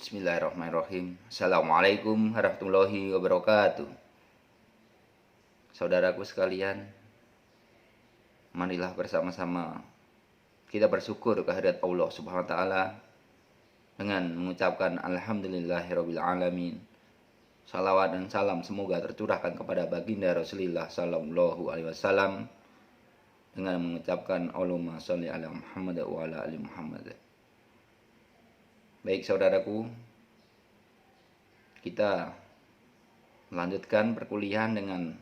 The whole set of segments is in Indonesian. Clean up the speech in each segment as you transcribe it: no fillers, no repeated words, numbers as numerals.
Bismillahirrahmanirrahim. Assalamualaikum warahmatullahi wabarakatuh. Saudaraku sekalian, marilah bersama-sama kita bersyukur kehadirat Allah Subhanahu wa taala dengan mengucapkan alhamdulillahirabbil alamin. Salawat dan salam semoga tercurahkan kepada baginda Rasulullah sallallahu alaihi wasallam dengan mengucapkan Allahumma sholli ala Muhammad wa ala ali Muhammad. Baik saudaraku, kita melanjutkan perkuliahan dengan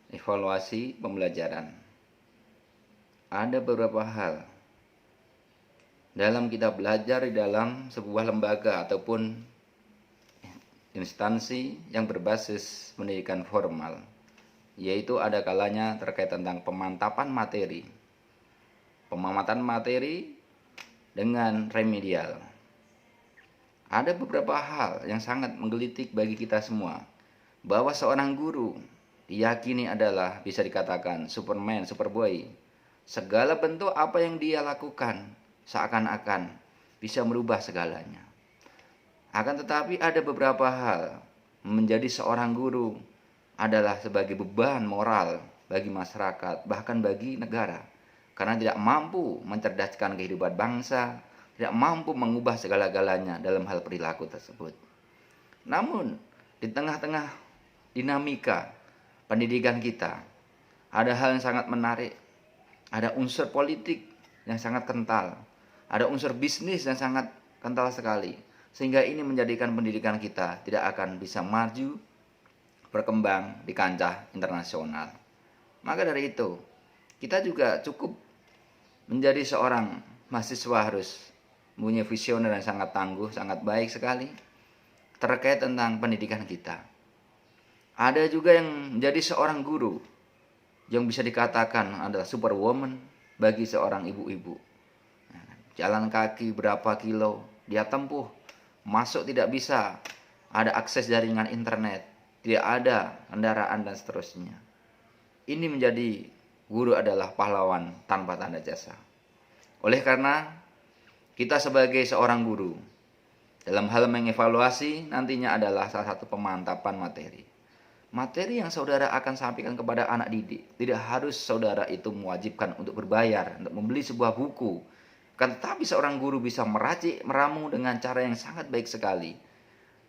evaluasi pembelajaran. Ada beberapa hal dalam kita belajar di dalam sebuah lembaga ataupun instansi yang berbasis pendidikan formal, yaitu ada kalanya terkait tentang pemantapan materi, pemamatan materi dengan remedial. Ada beberapa hal yang sangat menggelitik bagi kita semua, bahwa seorang guru diyakini adalah bisa dikatakan Superman, Superboy. Segala bentuk apa yang dia lakukan seakan-akan bisa merubah segalanya. Akan tetapi ada beberapa hal, menjadi seorang guru adalah sebagai beban moral bagi masyarakat, bahkan bagi negara. Karena tidak mampu mencerdaskan kehidupan bangsa, tidak mampu mengubah segala-galanya dalam hal perilaku tersebut. Namun, di tengah-tengah dinamika pendidikan kita, ada hal yang sangat menarik, ada unsur politik yang sangat kental, ada unsur bisnis yang sangat kental sekali, sehingga ini menjadikan pendidikan kita tidak akan bisa maju, berkembang di kancah internasional. Maka dari itu, kita juga cukup menjadi seorang mahasiswa harus punya visioner yang sangat tangguh, sangat baik sekali terkait tentang pendidikan kita. Ada juga yang menjadi seorang guru yang bisa dikatakan adalah superwoman bagi seorang ibu-ibu. Jalan kaki berapa kilo dia tempuh, masuk tidak bisa, ada akses jaringan internet, tidak ada kendaraan dan seterusnya. Ini menjadi guru adalah pahlawan tanpa tanda jasa. Oleh karena kita sebagai seorang guru dalam hal mengevaluasi nantinya adalah salah satu pemantapan materi. Materi yang saudara akan sampaikan kepada anak didik, tidak harus saudara itu mewajibkan untuk berbayar, untuk membeli sebuah buku. Tetapi seorang guru bisa meracik, meramu dengan cara yang sangat baik sekali.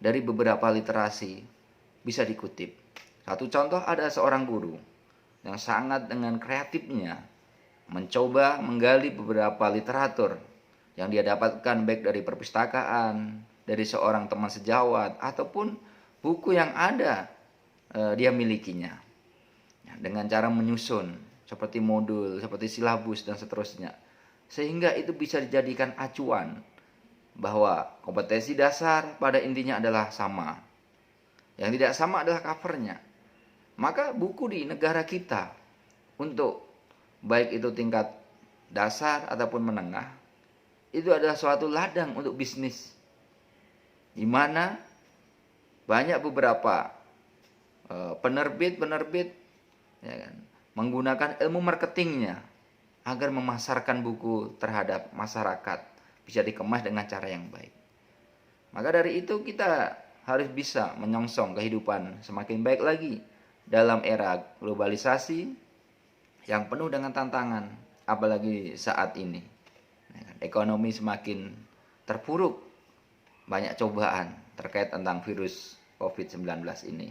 Dari beberapa literasi bisa dikutip. Satu contoh, ada seorang guru yang sangat dengan kreatifnya mencoba menggali beberapa literatur yang dia dapatkan baik dari perpustakaan, dari seorang teman sejawat, ataupun buku yang ada dia milikinya. Dengan cara menyusun seperti modul, seperti silabus dan seterusnya. Sehingga itu bisa dijadikan acuan bahwa kompetensi dasar pada intinya adalah sama. Yang tidak sama adalah covernya. Maka buku di negara kita untuk baik itu tingkat dasar ataupun menengah, itu adalah suatu ladang untuk bisnis, di mana banyak beberapa penerbit ya kan, menggunakan ilmu marketingnya agar memasarkan buku terhadap masyarakat, bisa dikemas dengan cara yang baik. Maka dari itu kita harus bisa menyongsong kehidupan semakin baik lagi dalam era globalisasi yang penuh dengan tantangan, apalagi saat ini. Ekonomi semakin terpuruk, banyak cobaan terkait tentang virus COVID-19 ini.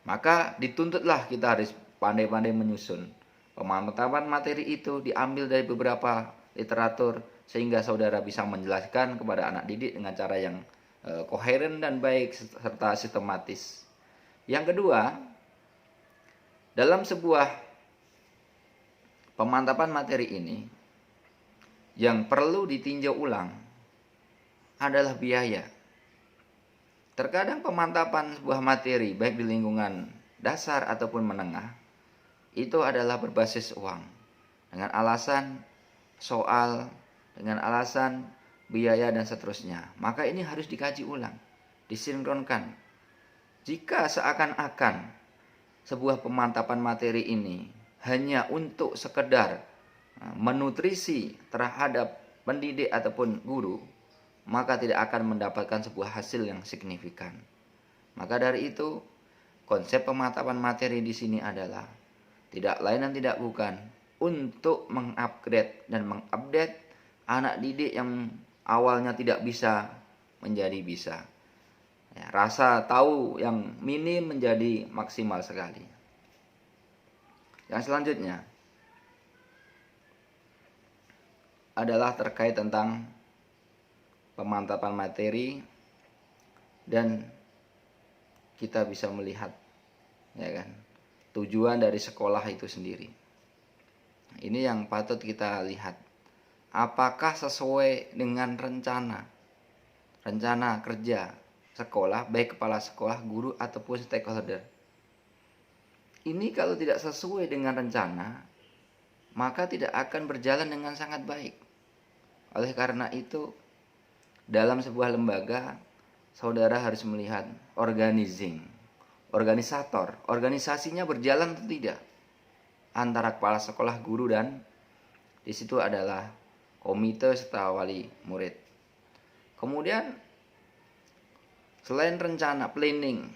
Maka dituntutlah kita harus pandai-pandai menyusun. Pemantapan materi itu diambil dari beberapa literatur, sehingga saudara bisa menjelaskan kepada anak didik dengan cara yang koheren dan baik serta sistematis. Yang kedua, dalam sebuah pemantapan materi ini yang perlu ditinjau ulang adalah biaya. Terkadang pemantapan sebuah materi baik di lingkungan dasar ataupun menengah itu adalah berbasis uang, dengan alasan soal, dengan alasan biaya dan seterusnya. Maka ini harus dikaji ulang, disinkronkan. Jika seakan-akan sebuah pemantapan materi ini hanya untuk sekedar menutrisi terhadap pendidik ataupun guru, maka tidak akan mendapatkan sebuah hasil yang signifikan. Maka dari itu, konsep pemantapan materi di sini adalah tidak lain dan tidak bukan untuk mengupgrade dan mengupdate anak didik yang awalnya tidak bisa menjadi bisa. Ya, rasa tahu yang minim menjadi maksimal sekali. Yang selanjutnya adalah terkait tentang pemantapan materi, dan kita bisa melihat, ya kan, tujuan dari sekolah itu sendiri. Ini yang patut kita lihat. Apakah sesuai dengan rencana kerja sekolah, baik kepala sekolah, guru, ataupun stakeholder. Ini kalau tidak sesuai dengan rencana, maka tidak akan berjalan dengan sangat baik. Oleh karena itu, dalam sebuah lembaga, saudara harus melihat organisator, organisasinya berjalan atau tidak antara kepala sekolah, guru, dan di situ adalah komite serta wali murid. Kemudian selain rencana planning,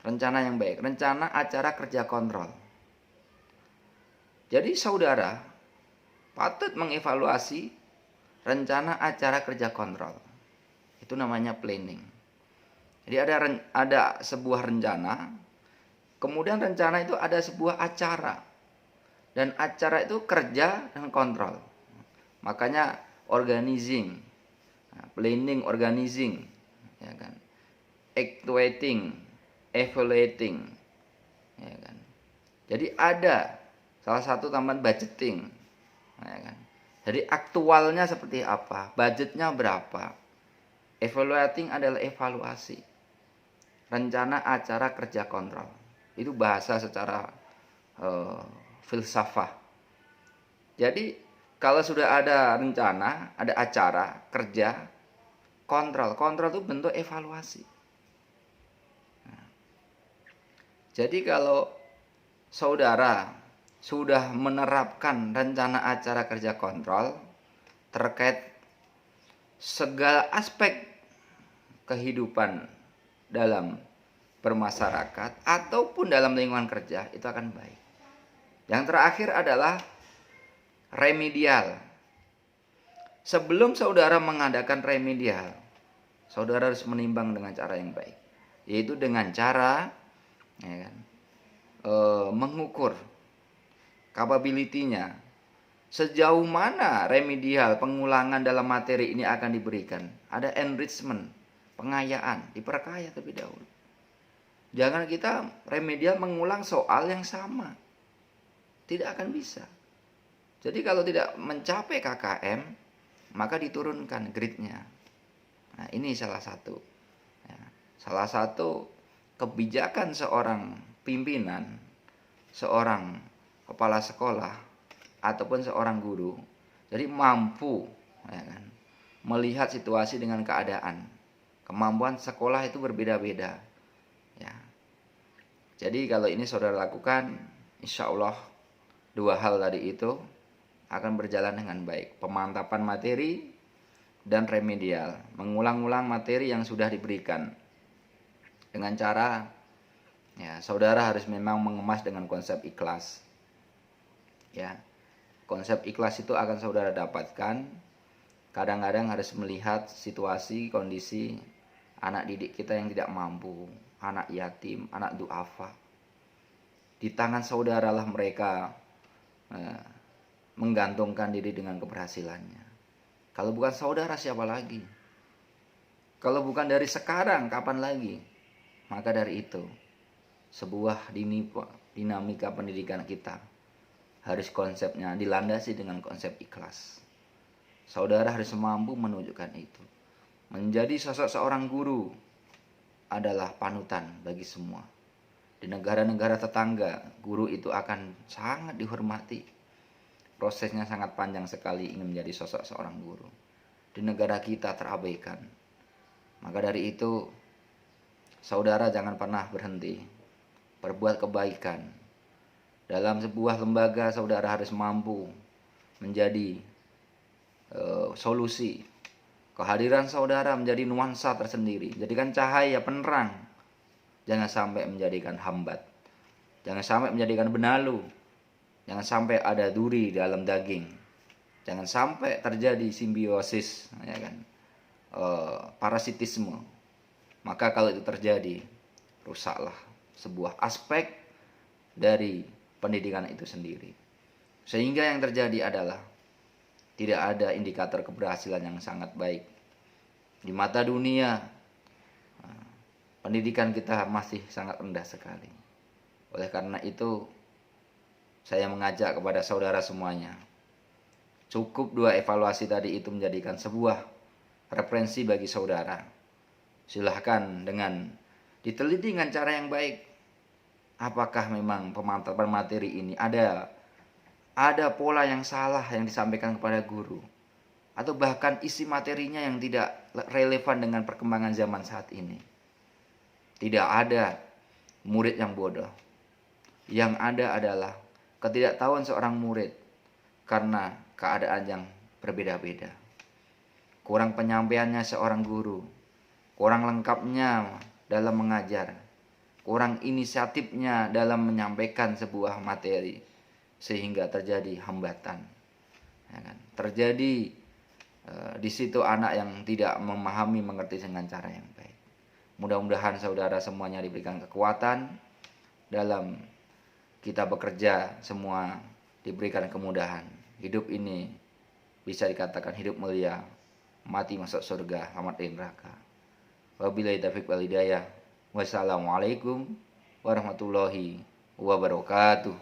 rencana yang baik, rencana acara kerja kontrol. Jadi saudara patut mengevaluasi rencana acara kerja kontrol. Itu namanya planning. Jadi ada sebuah rencana, kemudian rencana itu ada sebuah acara. Dan acara itu kerja dan kontrol. Makanya organizing, planning, organizing, ya kan, actuating, evaluating, ya kan. Jadi ada salah satu tambahan budgeting, ya kan. Jadi aktualnya seperti apa, budgetnya berapa. Evaluating adalah evaluasi. Rencana acara kerja kontrol. Itu bahasa secara filsafah. Jadi kalau sudah ada rencana, ada acara kerja, kontrol itu bentuk evaluasi. Nah, jadi kalau saudara sudah menerapkan rencana acara kerja kontrol terkait segala aspek kehidupan dalam bermasyarakat ataupun dalam lingkungan kerja, itu akan baik. Yang terakhir adalah remedial. Sebelum saudara mengadakan remedial, saudara harus menimbang dengan cara yang baik, yaitu dengan cara, ya kan, mengukur capability-nya, sejauh mana remedial pengulangan dalam materi ini akan diberikan. Ada enrichment, pengayaan, diperkaya terlebih dahulu. Jangan kita remedial mengulang soal yang sama. Tidak akan bisa. Jadi kalau tidak mencapai KKM, maka diturunkan grade-nya. Nah, ini salah satu. Ya, salah satu kebijakan seorang pimpinan, seorang kepala sekolah, ataupun seorang guru. Jadi mampu, ya kan, melihat situasi dengan keadaan. Kemampuan sekolah itu berbeda-beda. Ya. Jadi kalau ini saudara lakukan, insya Allah dua hal tadi itu akan berjalan dengan baik. Pemantapan materi dan remedial. Mengulang-ulang materi yang sudah diberikan. Dengan cara, ya, saudara harus memang mengemas dengan konsep ikhlas. Ya, konsep ikhlas itu akan saudara dapatkan. Kadang-kadang harus melihat situasi, kondisi anak didik kita yang tidak mampu, anak yatim, anak duafa. Di tangan saudara lah mereka menggantungkan diri dengan keberhasilannya. Kalau bukan saudara, siapa lagi? Kalau bukan dari sekarang, kapan lagi? Maka dari itu, sebuah dinamika pendidikan kita harus konsepnya dilandasi dengan konsep ikhlas. Saudara harus mampu menunjukkan itu. Menjadi sosok seorang guru adalah panutan bagi semua. Di negara-negara tetangga, guru itu akan sangat dihormati. Prosesnya sangat panjang sekali ingin menjadi sosok seorang guru. Di negara kita terabaikan. Maka dari itu, saudara jangan pernah berhenti berbuat kebaikan. Dalam sebuah lembaga, saudara harus mampu menjadi solusi Kehadiran saudara menjadi nuansa tersendiri. Jadikan cahaya penerang. Jangan sampai menjadikan hambat. Jangan sampai menjadikan benalu. Jangan sampai ada duri dalam daging. Jangan sampai terjadi simbiosis, ya kan? Parasitisme. Maka kalau itu terjadi, rusaklah sebuah aspek dari pendidikan itu sendiri. Sehingga yang terjadi adalah tidak ada indikator keberhasilan yang sangat baik. Di mata dunia, pendidikan kita masih sangat rendah sekali. Oleh karena itu, saya mengajak kepada saudara semuanya, cukup 2 evaluasi tadi itu menjadikan sebuah referensi bagi saudara. Silahkan dengan diteliti dengan cara yang baik. Apakah memang pemantapan materi ini ada pola yang salah yang disampaikan kepada guru, atau bahkan isi materinya yang tidak relevan dengan perkembangan zaman saat ini. Tidak ada murid yang bodoh. Yang ada adalah ketidaktahuan seorang murid karena keadaan yang berbeda-beda. Kurang penyampaiannya seorang guru, kurang lengkapnya dalam mengajar, kurang inisiatifnya dalam menyampaikan sebuah materi, sehingga terjadi hambatan, ya kan? Terjadi di situ anak yang tidak memahami, mengerti dengan cara yang baik. Mudah-mudahan saudara semuanya diberikan kekuatan dalam kita bekerja, semua diberikan kemudahan. Hidup ini bisa dikatakan hidup mulia, mati masuk surga, selamat di neraka. Wabillahi taufiq wal hidayah. Wassalamualaikum warahmatullahi wabarakatuh.